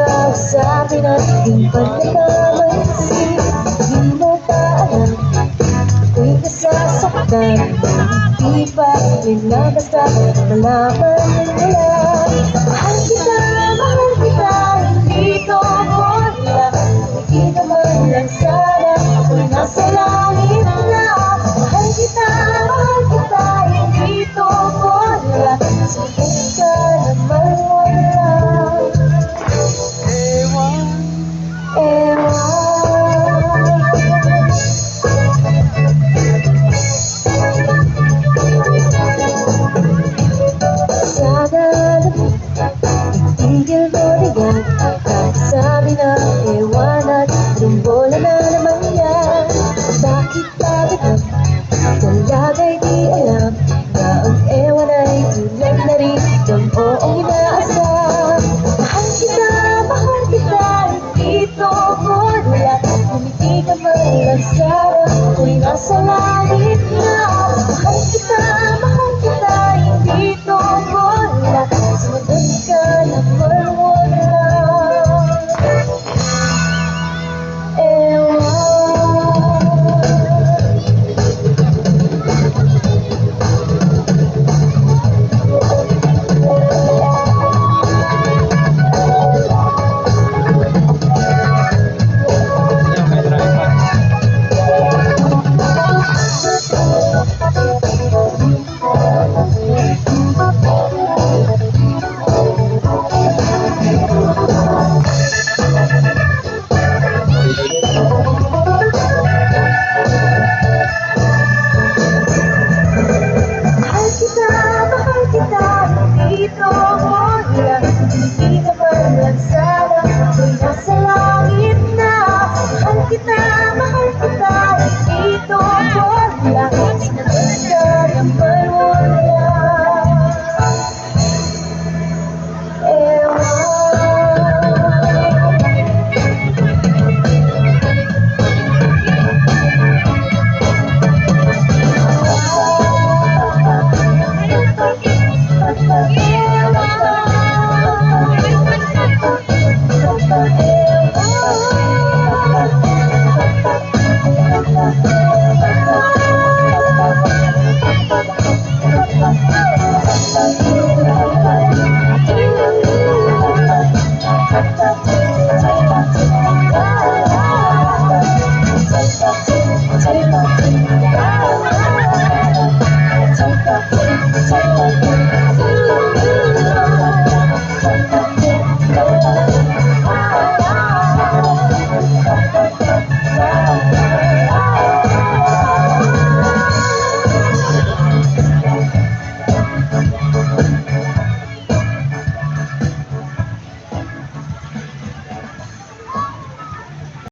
kausapin at di pa nagkamaisip. Di mo ba alam, ako'y nasasaktan. Di pa pinabasta, malaman mo lang. Mahal kita, hindi to wala. Hindi naman lang sana, ako'y nasa langit na. Mahal kita, hindi to wala. Sagot ka naman wala. Ewan. Sana itigil mo na yan. Kahit sabi na ewan at anong bola na naman yan. Bakit pagod talaga'y di alam na ang ewan ay tulad na rin ng oong inaasam. Mahal kita, hindi to wala. Ngumiti ka man lang sana, ako'y nasa langit na. Mahal kita, hindi to wala. Sumagot ka naman wala. Mahal kita, dito wala. Sinagot ka naman wala. Ewan.